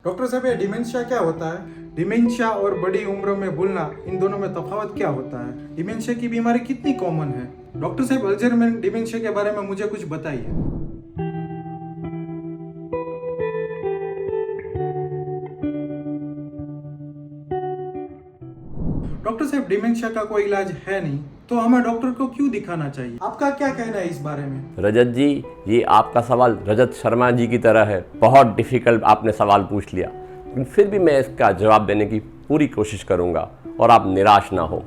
Doctor साहब, ये dementia क्या होता है? डिमेंशिया और बड़ी उम्र में भूलना, इन दोनों में तफावत क्या होता है? डिमेंशिया की बीमारी कितनी कॉमन है? डॉक्टर साहब, अल्जाइमर डिमेंशिया के बारे में मुझे कुछ बताइए। डॉक्टर साहब, डिमेंशिया का कोई इलाज है नहीं, तो हमें डॉक्टर को क्यों दिखाना चाहिए? आपका क्या कहना है इस बारे में? रजत जी, ये आपका सवाल रजत शर्मा जी की तरह है। बहुत डिफ़िकल्ट आपने सवाल पूछ लिया, लेकिन फिर भी मैं इसका जवाब देने की पूरी कोशिश करूंगा और आप निराश ना हो।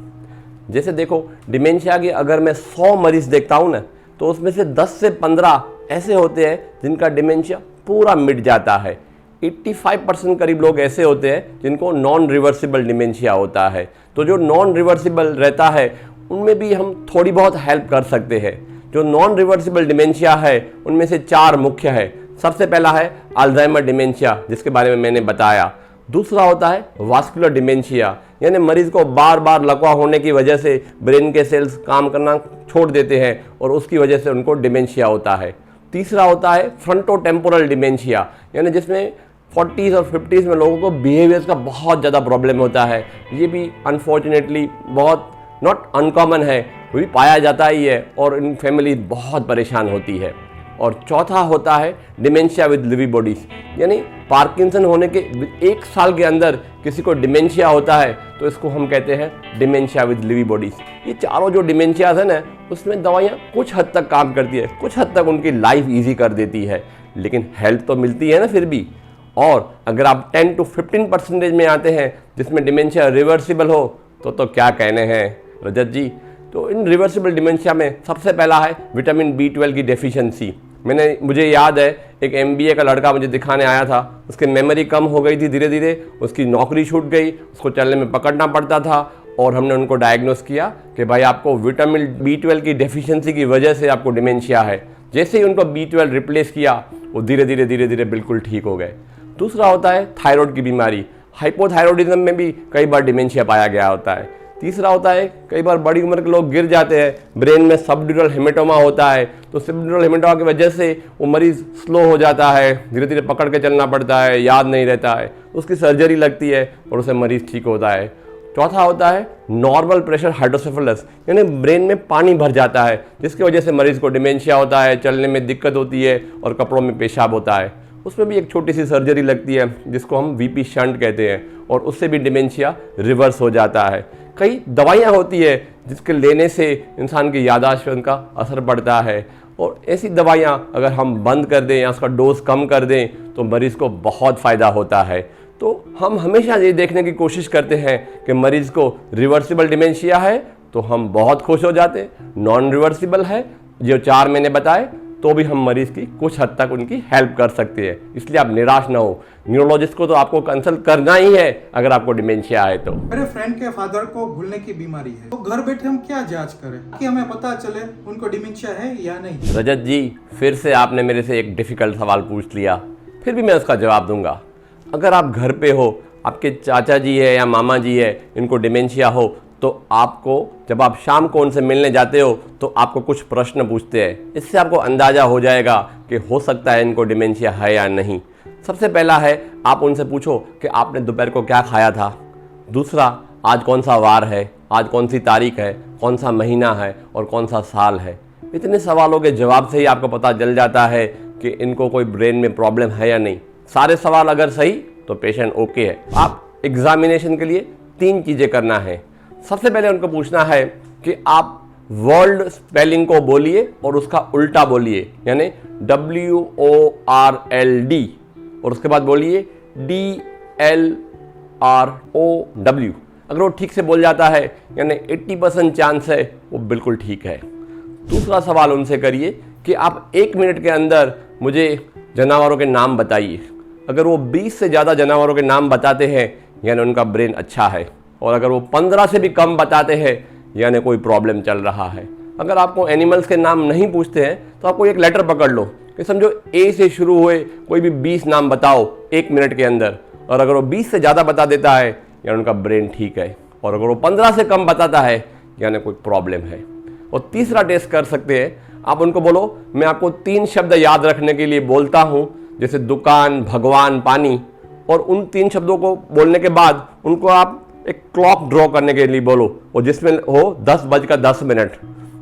जैसे देखो, डिमेंशिया के अगर मैं 100 मरीज़ देखता हूं ना, तो उसमें से 10 से 15 ऐसे होते हैं जिनका डिमेंशिया पूरा मिट जाता है। 85% करीब लोग ऐसे होते हैं जिनको नॉन रिवर्सिबल डिमेंशिया होता है। तो जो नॉन रिवर्सिबल रहता है उनमें भी हम थोड़ी बहुत हेल्प कर सकते हैं। जो नॉन रिवर्सिबल डिमेंशिया है उनमें से 4 मुख्य है। सबसे पहला है अल्जाइमर डिमेंशिया, जिसके बारे में मैंने बताया। दूसरा होता है वास्कुलर डिमेंशिया, यानी मरीज को बार बार लकवा होने की वजह से ब्रेन के सेल्स काम करना छोड़ देते हैं और उसकी वजह से उनको डिमेंशिया होता है। तीसरा होता है फ्रंटोटेम्पोरल डिमेंशिया, यानी जिसमें 40s और 50s में लोगों को बिहेवियर्स का बहुत ज़्यादा प्रॉब्लम होता है। ये भी अनफॉर्चुनेटली बहुत नॉट अनकॉमन है, वो भी पाया जाता ही है और इन फैमिली बहुत परेशान होती है। और चौथा होता है डिमेंशिया विद लिवी बॉडीज, यानी पार्किंसन होने के 1 साल के अंदर किसी को डिमेंशिया होता है तो इसको हम कहते हैं डिमेंशिया विद लिवी बॉडीज। ये चारों जो डिमेंशियाज है ना, उसमें दवाइयाँ कुछ हद तक काम करती है, कुछ हद तक उनकी लाइफ ईजी कर देती है, लेकिन हेल्प तो मिलती है ना फिर भी। और अगर आप 10 to 15% में आते हैं जिसमें डिमेंशिया रिवर्सिबल हो तो क्या कहने हैं रजत जी। तो इन रिवर्सिबल डिमेंशिया में सबसे पहला है विटामिन B12 की डेफिशिएंसी। मुझे याद है, एक MBA का लड़का मुझे दिखाने आया था, उसकी मेमोरी कम हो गई थी, धीरे धीरे उसकी नौकरी छूट गई, उसको चलने में पकड़ना पड़ता था और हमने उनको डायग्नोस किया कि भाई आपको विटामिन B12 की डेफिशिएंसी की वजह से आपको डिमेंशिया है। जैसे ही उनको B12 रिप्लेस किया, वो धीरे धीरे बिल्कुल ठीक हो गए। दूसरा होता है थायराइड की बीमारी, हाइपोथायरॉयडिज्म में भी कई बार डिमेंशिया पाया गया होता है। तीसरा होता है कई बार बड़ी उम्र के लोग गिर जाते हैं, ब्रेन में सबड्यूरल हेमेटोमा होता है, तो सबड्यूरल हेमेटोमा की वजह से वो मरीज स्लो हो जाता है, धीरे धीरे पकड़ के चलना पड़ता है, याद नहीं रहता है, उसकी सर्जरी लगती है और उसे मरीज ठीक होता है। चौथा होता है नॉर्मल प्रेशर हाइड्रोसेफेलस, यानी ब्रेन में पानी भर जाता है जिसकी वजह से मरीज को डिमेंशिया होता है, चलने में दिक्कत होती है और कपड़ों में पेशाब होता है। उसमें भी एक छोटी सी सर्जरी लगती है जिसको हम VP शंट कहते हैं और उससे भी डिमेंशिया रिवर्स हो जाता है। कई दवाइयाँ होती है जिसके लेने से इंसान की याददाश्त पर उनका असर पड़ता है और ऐसी दवाइयाँ अगर हम बंद कर दें या उसका डोज कम कर दें तो मरीज़ को बहुत फ़ायदा होता है। तो हम हमेशा ये देखने की कोशिश करते हैं कि मरीज़ को रिवर्सिबल डिमेंशिया है तो हम बहुत खुश हो जाते, नॉन रिवर्सिबल है जो 4 मैंने बताए तो भी हम मरीज़ की कुछ हद तक उनकी हेल्प कर सकते हैं। इसलिए आप निराश ना हो, न्यूरोलॉजिस्ट को तो आपको कंसल्ट करना ही है अगर आपको डिमेंशिया है तो। मेरे फ्रेंड के फादर को भूलने की बीमारी है, तो घर बैठे हम क्या जांच करें कि हमें पता चले उनको डिमेंशिया है या नहीं? रजत जी, फिर से आपने मेरे से एक डिफ़िकल्ट सवाल पूछ लिया, फिर भी मैं उसका जवाब दूंगा। अगर आप घर पे हो, आपके चाचा जी है या मामा जी है, इनको डिमेंशिया हो, तो आपको जब आप शाम को उनसे मिलने जाते हो तो आपको कुछ प्रश्न पूछते हैं। इससे आपको अंदाज़ा हो जाएगा कि हो सकता है इनको डिमेंशिया है या नहीं। सबसे पहला है, आप उनसे पूछो कि आपने दोपहर को क्या खाया था। दूसरा, आज कौन सा वार है, आज कौन सी तारीख है, कौन सा महीना है और कौन सा साल है। इतने सवालों के जवाब से ही आपको पता चल जाता है कि इनको कोई ब्रेन में प्रॉब्लम है या नहीं। सारे सवाल अगर सही तो पेशेंट ओके है। आप एग्जामिनेशन के लिए 3 चीज़ें करना है। सबसे पहले उनको पूछना है कि आप वर्ल्ड स्पेलिंग को बोलिए और उसका उल्टा बोलिए, यानी WORLD और उसके बाद बोलिए DLROW। अगर वो ठीक से बोल जाता है यानी 80% चांस है वो बिल्कुल ठीक है। दूसरा सवाल उनसे करिए कि आप 1 मिनट के अंदर मुझे जानवरों के नाम बताइए। अगर वो 20 से ज़्यादा जानवरों के नाम बताते हैं यानी उनका ब्रेन अच्छा है, और अगर वो 15 से भी कम बताते हैं यानी कोई प्रॉब्लम चल रहा है। अगर आपको एनिमल्स के नाम नहीं पूछते हैं तो आपको एक लेटर पकड़ लो कि समझो A से शुरू हुए कोई भी 20 नाम बताओ 1 मिनट के अंदर, और अगर वो 20 से ज़्यादा बता देता है यानी उनका ब्रेन ठीक है, और अगर वो 15 से कम बताता है यानी कोई प्रॉब्लम है। और तीसरा टेस्ट कर सकते हैं, आप उनको बोलो मैं आपको 3 शब्द याद रखने के लिए बोलता हूँ, जैसे दुकान, भगवान, पानी, और उन 3 शब्दों को बोलने के बाद उनको आप एक क्लॉक ड्रॉ करने के लिए बोलो और जिसमें हो 10:10।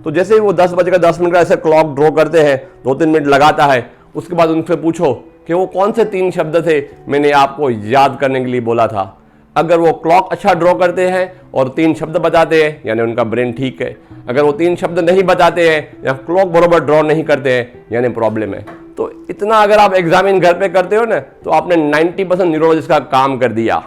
तो जैसे ही वो 10:10 का ऐसे क्लॉक ड्रॉ करते हैं, 2-3 मिनट लगाता है, उसके बाद उनसे पूछो कि वो कौन से 3 शब्द थे मैंने आपको याद करने के लिए बोला था। अगर वो क्लॉक अच्छा ड्रॉ करते हैं और 3 शब्द बताते हैं यानी उनका ब्रेन ठीक है। अगर वो 3 शब्द नहीं बताते हैं या क्लॉक बरोबर ड्रॉ नहीं करते हैं यानी प्रॉब्लम है। तो इतना अगर आप एग्जामिन घर पे करते हो ना तो आपने 90% न्यूरोलॉजिस्ट का काम कर दिया।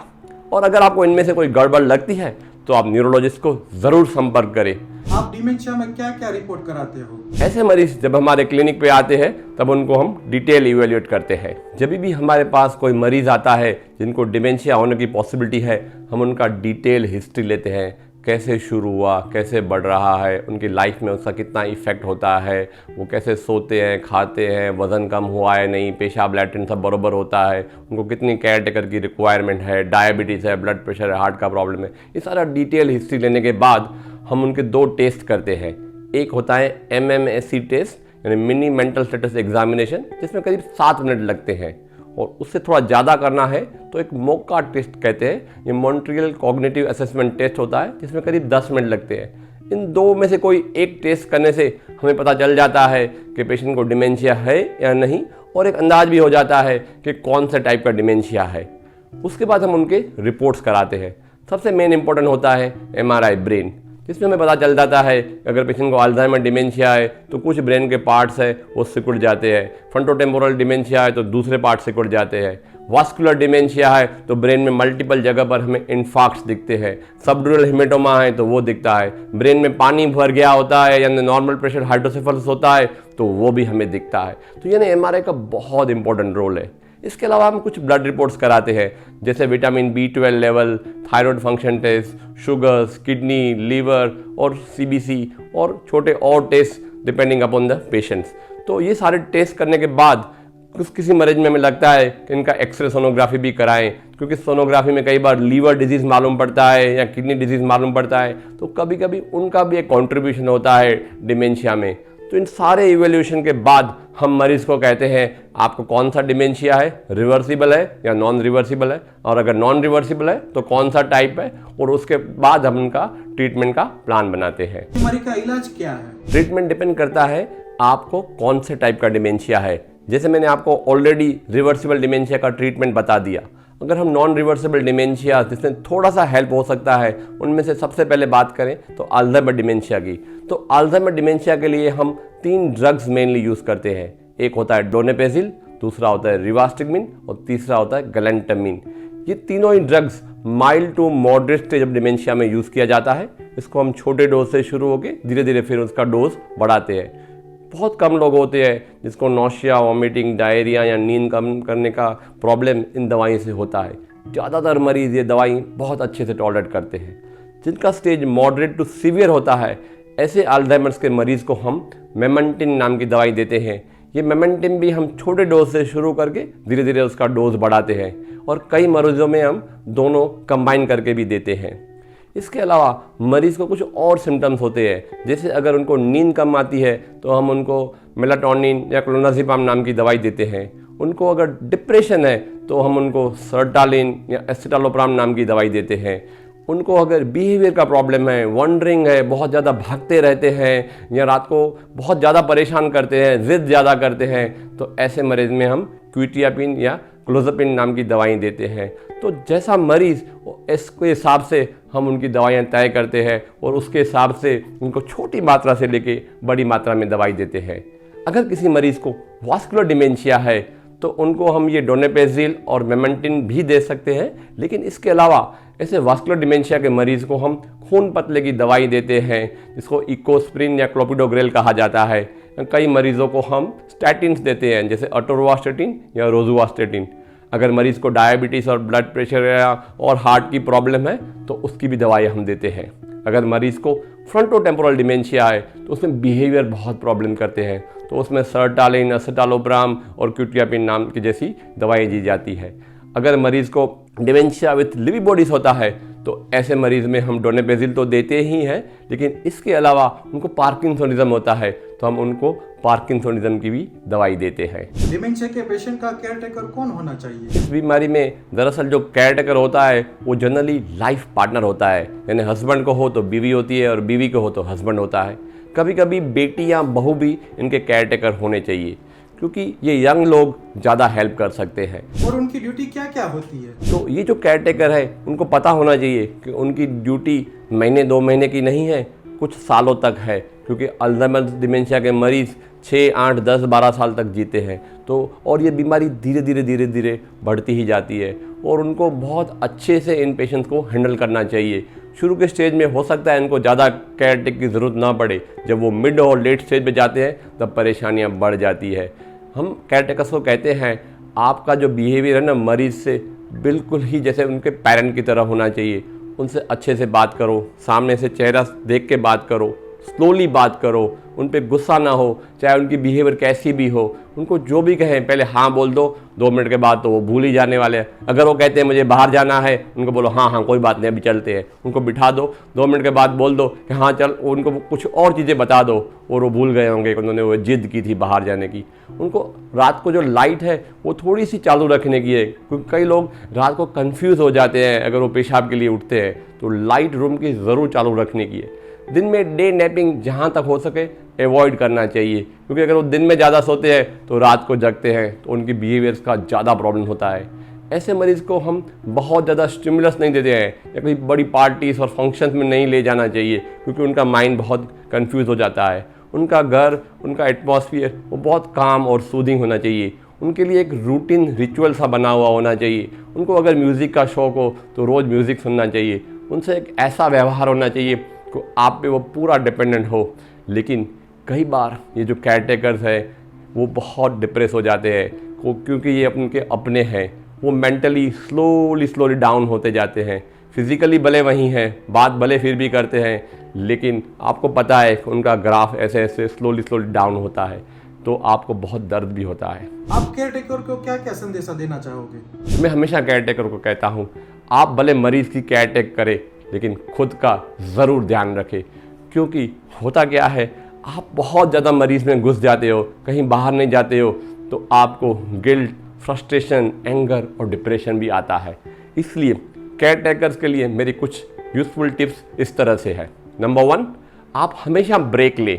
और अगर आपको इनमें से कोई गड़बड़ लगती है तो आप न्यूरोलॉजिस्ट को ज़रूर संपर्क करें। आप डिमेंशिया में क्या क्या रिपोर्ट कराते हो? ऐसे मरीज जब हमारे क्लिनिक पे आते हैं तब उनको हम डिटेल इवेल्युएट करते हैं। जब भी हमारे पास कोई मरीज आता है जिनको डिमेंशिया होने की पॉसिबिलिटी है, हम उनका डिटेल हिस्ट्री लेते हैं, कैसे शुरू हुआ, कैसे बढ़ रहा है, उनकी लाइफ में उसका कितना इफेक्ट होता है, वो कैसे सोते हैं, खाते हैं, वज़न कम हुआ है नहीं, पेशाब लैट्रिन सब बराबर होता है, उनको कितनी केयर टेकर की रिक्वायरमेंट है, डायबिटीज़ है, ब्लड प्रेशर है, हार्ट का प्रॉब्लम है। ये सारा डिटेल हिस्ट्री लेने के बाद हम उनके 2 टेस्ट करते हैं। एक होता है MMSE टेस्ट यानी मिनी मेंटल स्टेटस एग्जामिनेशन, जिसमें करीब 7 मिनट लगते हैं, और उससे थोड़ा ज़्यादा करना है तो एक मोका टेस्ट कहते हैं, ये मॉन्ट्रियल कॉग्निटिव असेसमेंट टेस्ट होता है जिसमें करीब 10 मिनट लगते हैं। इन 2 में से कोई एक टेस्ट करने से हमें पता चल जाता है कि पेशेंट को डिमेंशिया है या नहीं, और एक अंदाज भी हो जाता है कि कौन सा टाइप का डिमेंशिया है। उसके बाद हम उनके रिपोर्ट्स कराते हैं। सबसे मेन इंपॉर्टेंट होता है MRI ब्रेन, जिसमें हमें पता चल जाता है अगर पेशेंट को अल्जाइमर डिमेंशिया है तो कुछ ब्रेन के पार्ट्स है वो सिकुड़ जाते हैं, फ्रंटोटेम्पोरल डिमेंशिया है तो दूसरे पार्ट सिकुड़ जाते हैं, वास्कुलर डिमेंशिया है तो ब्रेन में मल्टीपल जगह पर हमें इन्फार्क्ट्स दिखते हैं, सबड्यूरल हेमेटोमा है तो वो दिखता है, ब्रेन में पानी भर गया होता है यानी नॉर्मल प्रेशर हाइड्रोसेफलस होता है तो वो भी हमें दिखता है। तो यानी MRI का बहुत इंपॉर्टेंट रोल है। इसके अलावा हम कुछ ब्लड रिपोर्ट्स कराते हैं जैसे vitamin B12 level, thyroid function test, sugars, kidney, liver और CBC और छोटे और test depending upon the patients. तो ये सारे टेस्ट करने के बाद किसी मरीज में हमें लगता है कि इनका एक्सरे सोनोग्राफी भी कराएं, क्योंकि सोनोग्राफी में कई बार लीवर डिजीज़ मालूम पड़ता है या किडनी डिजीज़ मालूम पड़ता है, तो कभी कभी उनका भी एक कॉन्ट्रीब्यूशन होता है डिमेंशिया में। तो इन सारे इवैल्यूएशन के बाद हम मरीज को कहते हैं आपको कौन सा डिमेंशिया है, रिवर्सिबल है या नॉन रिवर्सिबल है, और अगर नॉन रिवर्सिबल है तो कौन सा टाइप है, और उसके बाद हम उनका ट्रीटमेंट का प्लान बनाते हैं। बीमारी का इलाज क्या है? ट्रीटमेंट डिपेंड करता है आपको कौन से टाइप का डिमेंशिया है। जैसे मैंने आपको ऑलरेडी रिवर्सिबल डिमेंशिया का ट्रीटमेंट बता दिया। अगर हम नॉन रिवर्सिबल डिमेंशिया जिसमें थोड़ा सा हेल्प हो सकता है उनमें से सबसे पहले बात करें तो अल्जाइमर डिमेंशिया की। तो अल्जाइमर डिमेंशिया के लिए हम 3 ड्रग्स मेनली यूज़ करते हैं। एक होता है डोनेपेजिल, दूसरा होता है रिवास्टिगमिन और तीसरा होता है गैलेंटामिन। ये तीनों ही drugs mild to moderate stage of dementia में यूज़ किया जाता है। इसको हम छोटे डोज से शुरू होकर धीरे धीरे फिर उसका डोज बढ़ाते हैं। बहुत कम लोग होते हैं जिसको नौशिया, वॉमिटिंग, डायरिया या नींद कम करने का प्रॉब्लम इन दवाई से होता है। ज़्यादातर मरीज़ ये दवाई बहुत अच्छे से टॉलरेट करते हैं। जिनका स्टेज मॉडरेट टू सीवियर होता है, ऐसे अल्जाइमर्स के मरीज़ को हम मेमेंटिन नाम की दवाई देते हैं। ये मेमेंटिन भी हम छोटे डोज से शुरू करके धीरे धीरे उसका डोज बढ़ाते हैं, और कई मरीजों में हम दोनों कंबाइन करके भी देते हैं। इसके अलावा मरीज़ को कुछ और सिम्टम्स होते हैं, जैसे अगर उनको नींद कम आती है तो हम उनको मेलाटोनिन या क्लोनाजिपाम नाम की दवाई देते हैं। उनको अगर डिप्रेशन है तो हम उनको सर्टालिन या एसिटालोप्राम नाम की दवाई देते हैं। उनको अगर बिहेवियर का प्रॉब्लम है, वॉन्डरिंग है, बहुत ज़्यादा भागते रहते हैं या रात को बहुत ज़्यादा परेशान करते हैं, ज़िद ज़्यादा करते हैं, तो ऐसे मरीज़ में हम क्विटियापिन या क्लोजापिन नाम की दवाएं देते हैं। तो जैसा मरीज़ इसके हिसाब से हम उनकी दवाइयाँ तय करते हैं और उसके हिसाब से उनको छोटी मात्रा से लेके बड़ी मात्रा में दवाई देते हैं। अगर किसी मरीज़ को वास्कुलर डिमेंशिया है तो उनको हम ये डोनेपेजिल और मेमेंटिन भी दे सकते हैं, लेकिन इसके अलावा ऐसे वास्कुलर डिमेंशिया के मरीज़ को हम खून पतले की दवाई देते हैं, जिसको इकोस्प्रिन या क्लोपिडोग्रेल कहा जाता है। कई मरीज़ों को हम स्टैटिन्स देते हैं, जैसे अटोरवास्टेटिन या रोजुवास्टेटिन। अगर मरीज़ को डायबिटीज़ और ब्लड प्रेशर और हार्ट की प्रॉब्लम है तो उसकी भी दवाई हम देते हैं। अगर मरीज़ को फ्रंटोटेम्पोरल डिमेंशिया है तो उसमें बिहेवियर बहुत प्रॉब्लम करते हैं, तो उसमें सर्टालिन, एसिटालोप्राम और क्विटियापिन नाम की जैसी दवाई दी जाती है। अगर मरीज़ को डिमेंशिया विथ लिवी बॉडीज होता है तो ऐसे मरीज़ में हम डोनेपेजिल तो देते ही हैं, लेकिन इसके अलावा उनको पार्किंसनिज्म होता है तो तो हम उनको पार्किंसनिज्म की भी दवाई देते हैं। डिमेंशिया के पेशेंट का केयर टेकर कौन होना चाहिए? इस बीमारी में दरअसल जो केयर टेकर होता है वो जनरली लाइफ पार्टनर होता है, यानी हस्बैंड को हो तो बीवी होती है और बीवी को हो तो हस्बैंड होता है। कभी कभी बेटी या बहू भी इनके केयर टेकर होने चाहिए, क्योंकि ये यंग लोग ज़्यादा हेल्प कर सकते हैं। और उनकी ड्यूटी क्या क्या होती है? तो ये जो केयर टेकर है उनको पता होना चाहिए कि उनकी ड्यूटी महीने 2 महीने की नहीं है, कुछ सालों तक है, क्योंकि अल्जाइमर डिमेंशिया के मरीज़ 6, 8, 10, 12 साल तक जीते हैं। तो और ये बीमारी धीरे धीरे बढ़ती ही जाती है और उनको बहुत अच्छे से इन पेशेंट्स को हैंडल करना चाहिए। शुरू के स्टेज में हो सकता है इनको ज़्यादा केयर टेक की ज़रूरत ना पड़े, जब वो मिड और लेट स्टेज पे जाते हैं तब परेशानियां बढ़ जाती है। हम केयर टेकर्स को कहते हैं आपका जो बिहेवियर है ना मरीज़ से बिल्कुल ही जैसे उनके पेरेंट की तरह होना चाहिए। उनसे अच्छे से बात करो, सामने से चेहरा देख के बात करो, स्लोली बात करो, उन पे गुस्सा ना हो, चाहे उनकी बिहेवियर कैसी भी हो। उनको जो भी कहें पहले हाँ बोल दो, 2 मिनट के बाद तो वो भूल ही जाने वाले हैं। अगर वो कहते हैं मुझे बाहर जाना है, उनको बोलो हाँ हाँ कोई बात नहीं अभी चलते हैं। उनको बिठा दो, 2 मिनट के बाद बोल दो कि हाँ चल, उनको कुछ और चीज़ें बता दो और वो भूल गए होंगे कि उन्होंने वो जिद की थी बाहर जाने की। उनको रात को जो लाइट है वो थोड़ी सी चालू रखने की है, क्योंकि कई लोग रात को कन्फ्यूज़ हो जाते हैं अगर वो पेशाब के लिए उठते हैं, तो लाइट रूम की ज़रूर चालू रखने की है। दिन में डे नैपिंग जहाँ तक हो सके एवॉइड करना चाहिए, क्योंकि अगर वो दिन में ज़्यादा सोते हैं तो रात को जगते हैं तो उनकी बिहेवियर्स का ज़्यादा प्रॉब्लम होता है। ऐसे मरीज़ को हम बहुत ज़्यादा स्टिमुलस नहीं देते हैं या कोई बड़ी पार्टीज और फंक्शंस में नहीं ले जाना चाहिए, क्योंकि उनका माइंड बहुत कंफ्यूज हो जाता है। उनका घर, उनका एटमॉस्फियर वो बहुत काम और सूदिंग होना चाहिए। उनके लिए एक रूटीन रिचुअल सा बना हुआ होना चाहिए। उनको अगर म्यूज़िक का शौक़ हो तो रोज़ म्यूज़िक सुनना चाहिए। उनसे एक ऐसा व्यवहार होना चाहिए कि आप पे वो पूरा डिपेंडेंट हो। लेकिन कई बार ये जो केयर टेकर्स है वो बहुत डिप्रेस हो जाते हैं, क्योंकि ये उनके अपने हैं। वो मेंटली स्लोली डाउन होते जाते हैं। फिज़िकली भले वहीं हैं, बात भले फिर भी करते हैं, लेकिन आपको पता है कि उनका ग्राफ ऐसे ऐसे स्लोली डाउन होता है, तो आपको बहुत दर्द भी होता है। आप केयर टेकर को क्या क्या संदेशा देना चाहोगे? मैं हमेशा केयर टेकर को कहता हूँ आप भले मरीज़ की केयर टेक करें, लेकिन खुद का ज़रूर ध्यान रखें। क्योंकि होता क्या है, आप बहुत ज़्यादा मरीज़ में घुस जाते हो, कहीं बाहर नहीं जाते हो, तो आपको गिल्ट, फ्रस्ट्रेशन, एंगर और डिप्रेशन भी आता है। इसलिए केयर टेकर्स के लिए मेरी कुछ यूज़फुल टिप्स इस तरह से है। नंबर 1, आप हमेशा ब्रेक लें।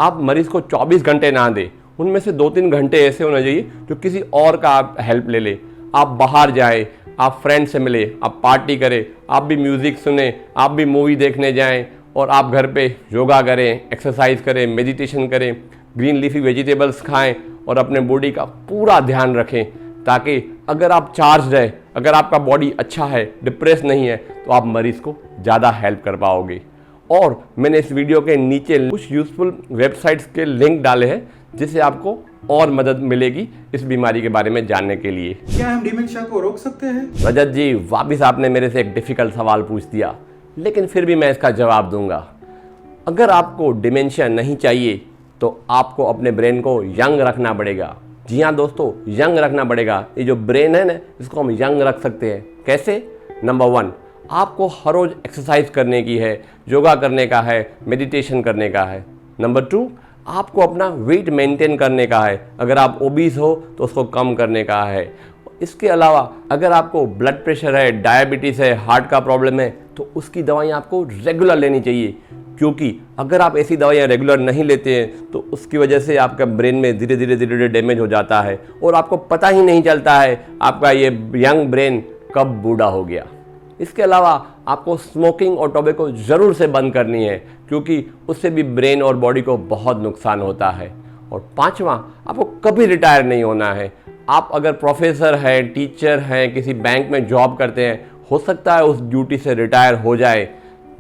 आप मरीज़ को 24 घंटे ना दें, उनमें से 2-3 घंटे ऐसे होना चाहिए जो किसी और का आप हेल्प ले लें। आप बाहर जाएं, आप फ्रेंड से मिले, आप पार्टी करें, आप भी म्यूज़िक सुने, आप भी मूवी देखने जाएं, और आप घर पे योगा करें, एक्सरसाइज करें, मेडिटेशन करें, ग्रीन लीफी वेजिटेबल्स खाएं और अपने बॉडी का पूरा ध्यान रखें, ताकि अगर आप चार्ज रहे, अगर आपका बॉडी अच्छा है, डिप्रेस नहीं है, तो आप मरीज़ को ज़्यादा हेल्प कर पाओगे। और मैंने इस वीडियो के नीचे कुछ यूज़फुल वेबसाइट्स के लिंक डाले हैं, जिससे आपको और मदद मिलेगी इस बीमारी के बारे में जानने के लिए। क्या हम डिमेंशिया को रोक सकते हैं? रजत जी, वापिस आपने मेरे से एक डिफ़िकल्ट सवाल पूछ दिया, लेकिन फिर भी मैं इसका जवाब दूंगा। अगर आपको डिमेंशिया नहीं चाहिए तो आपको अपने ब्रेन को यंग रखना पड़ेगा। जी हाँ दोस्तों, यंग रखना पड़ेगा। ये जो ब्रेन है ना, इसको हम यंग रख सकते हैं। कैसे? नंबर 1, आपको हर रोज़ एक्सरसाइज करने की है, योगा करने का है, मेडिटेशन करने का है। नंबर 2, आपको अपना वेट मेंटेन करने का है। अगर आप ओबीस हो तो उसको कम करने का है। इसके अलावा अगर आपको ब्लड प्रेशर है, डायबिटीज़ है, हार्ट का प्रॉब्लम है, तो उसकी दवाइयाँ आपको रेगुलर लेनी चाहिए, क्योंकि अगर आप ऐसी दवाइयाँ रेगुलर नहीं लेते हैं तो उसकी वजह से आपका ब्रेन में धीरे धीरे डैमेज हो जाता है और आपको पता ही नहीं चलता है आपका ये यंग ब्रेन कब बूढ़ा हो गया। इसके अलावा आपको स्मोकिंग और टोबैको ज़रूर से बंद करनी है, क्योंकि उससे भी ब्रेन और बॉडी को बहुत नुकसान होता है। और 5वां, आपको कभी रिटायर नहीं होना है। आप अगर प्रोफेसर हैं, टीचर हैं, किसी बैंक में जॉब करते हैं, हो सकता है उस ड्यूटी से रिटायर हो जाए,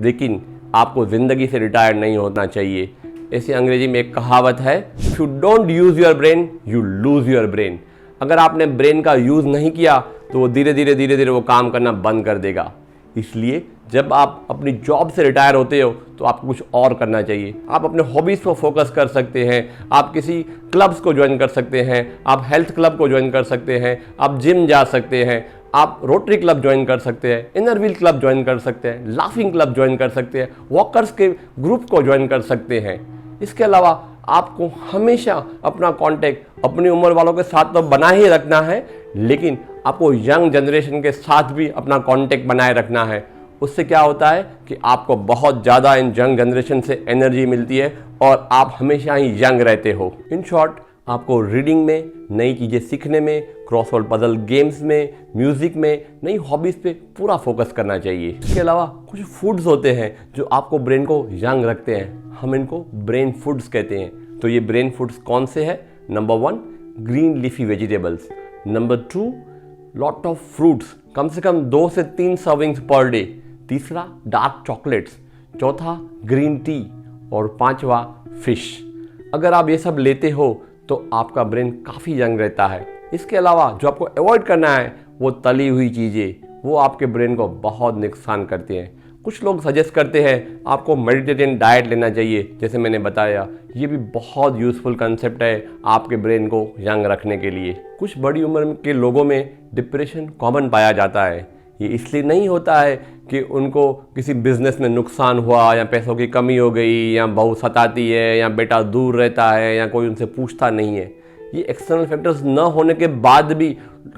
लेकिन आपको ज़िंदगी से रिटायर नहीं होना चाहिए। ऐसी अंग्रेजी में एक कहावत है, if you don't use your brain you lose your brain. अगर आपने ब्रेन का यूज़ नहीं किया तो वो धीरे धीरे वो काम करना बंद कर देगा। इसलिए जब आप अपनी जॉब से रिटायर होते हो तो आपको कुछ और करना चाहिए। आप अपने हॉबीज़ पर फोकस कर सकते हैं, आप किसी क्लब्स को ज्वाइन कर सकते हैं, आप हेल्थ क्लब को ज्वाइन कर सकते हैं, आप जिम जा सकते हैं, आप रोटरी क्लब ज्वाइन कर सकते हैं, इनर व्हील क्लब ज्वाइन कर सकते हैं, लाफिंग क्लब ज्वाइन कर सकते हैं, वॉकर्स के ग्रुप को ज्वाइन कर सकते हैं। इसके अलावा आपको हमेशा अपना कांटेक्ट अपनी उम्र वालों के साथ तो बना ही रखना है, लेकिन आपको यंग जनरेशन के साथ भी अपना कांटेक्ट बनाए रखना है। उससे क्या होता है कि आपको बहुत ज़्यादा इन यंग जनरेशन से एनर्जी मिलती है और आप हमेशा ही यंग रहते हो। इन शॉर्ट, आपको रीडिंग में, नई चीज़ें सीखने में, क्रॉसवर्ड पजल गेम्स में, म्यूज़िक में, नई हॉबीज़ पे पूरा फोकस करना चाहिए। इसके अलावा कुछ फूड्स होते हैं जो आपको ब्रेन को यंग रखते हैं, हम इनको ब्रेन फूड्स कहते हैं। तो ये ब्रेन फूड्स कौन से हैं? Number 1, green leafy vegetables. Number 2, lot of fruits, कम से कम 2 से 3 सर्विंग्स पर डे। तीसरा, डार्क चॉकलेट्स। चौथा, ग्रीन टी। और 5वां, फिश। अगर आप ये सब लेते हो तो आपका ब्रेन काफ़ी यंग रहता है। इसके अलावा जो आपको अवॉइड करना है वो तली हुई चीज़ें, वो आपके ब्रेन को बहुत नुकसान करते हैं। कुछ लोग सजेस्ट करते हैं आपको मेडिटेरियन डाइट लेना चाहिए, जैसे मैंने बताया, ये भी बहुत यूज़फुल कंसेप्ट है आपके ब्रेन को यंग रखने के लिए। कुछ बड़ी उम्र के लोगों में डिप्रेशन कॉमन पाया जाता है। ये इसलिए नहीं होता है कि उनको किसी बिजनेस में नुकसान हुआ या पैसों की कमी हो गई या बहू सताती है या बेटा दूर रहता है या कोई उनसे पूछता नहीं है। ये एक्सटर्नल फैक्टर्स न होने के बाद भी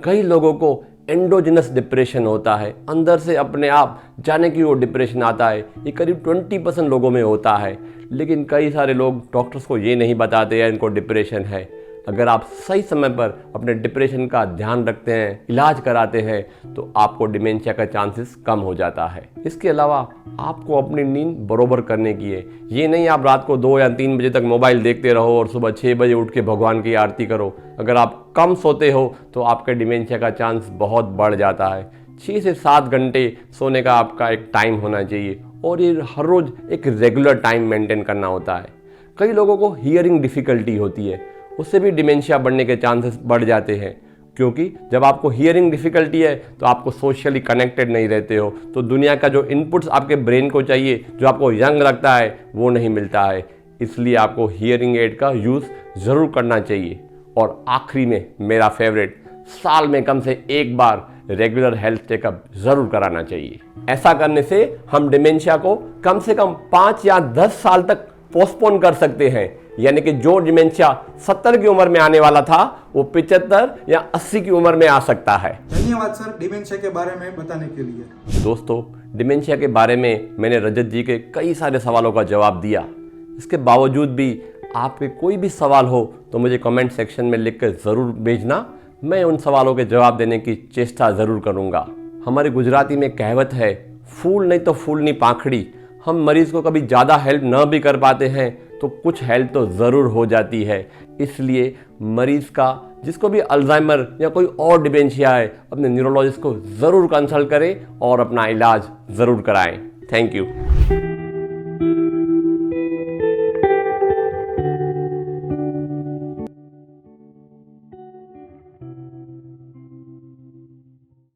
कई लोगों को एंडोजिनस डिप्रेशन होता है, अंदर से अपने आप जाने की वो डिप्रेशन आता है। ये करीब 20% लोगों में होता है, लेकिन कई सारे लोग डॉक्टर्स को ये नहीं बताते हैं इनको डिप्रेशन है। अगर आप सही समय पर अपने डिप्रेशन का ध्यान रखते हैं, इलाज कराते हैं, तो आपको डिमेंशिया का चांसेस कम हो जाता है। इसके अलावा आपको अपनी नींद बरोबर करने की है। ये नहीं आप रात को 2 या 3 बजे तक मोबाइल देखते रहो और सुबह 6 बजे उठ के भगवान की आरती करो। अगर आप कम सोते हो तो आपके डिमेंशिया का चांस बहुत बढ़ जाता है। 6 से 7 घंटे सोने का आपका एक टाइम होना चाहिए और ये हर रोज़ एक रेगुलर टाइम मेंटेन करना होता है। कई लोगों को हियरिंग डिफ़िकल्टी होती है, उससे भी डिमेंशिया बढ़ने के चांसेस बढ़ जाते हैं, क्योंकि जब आपको हियरिंग डिफ़िकल्टी है तो आपको सोशली कनेक्टेड नहीं रहते हो, तो दुनिया का जो इनपुट्स आपके ब्रेन को चाहिए, जो आपको यंग रखता है, वो नहीं मिलता है। इसलिए आपको हियरिंग एड का यूज़ ज़रूर करना चाहिए। और आखिरी में मेरा फेवरेट, साल में कम से 1 बार रेगुलर हेल्थ चेकअप ज़रूर कराना चाहिए। ऐसा करने से हम डिमेंशिया को कम से कम 5 या 10 साल तक पोस्टपोन कर सकते हैं। यानी कि जो डिमेंशिया 70 की उम्र में आने वाला था वो 75 या 80 की उम्र में आ सकता है। धन्यवाद सर डिमेंशिया के बारे में बताने के लिए। दोस्तों, डिमेंशिया के बारे में मैंने रजत जी के कई सारे सवालों का जवाब दिया। इसके बावजूद भी आपके कोई भी सवाल हो तो मुझे कमेंट सेक्शन में लिख कर ज़रूर भेजना। मैं उन सवालों के जवाब देने की चेष्टा ज़रूर करूँगा। हमारी गुजराती में कहावत है, फूल नहीं तो फूलनी पाखड़ी। हम मरीज़ को कभी ज़्यादा हेल्प न भी कर पाते हैं तो कुछ हेल्प तो ज़रूर हो जाती है। इसलिए मरीज़ का, जिसको भी अल्जाइमर या कोई और डिमेंशिया है, अपने न्यूरोलॉजिस्ट को ज़रूर कंसल्ट करें और अपना इलाज ज़रूर कराएं। Thank you.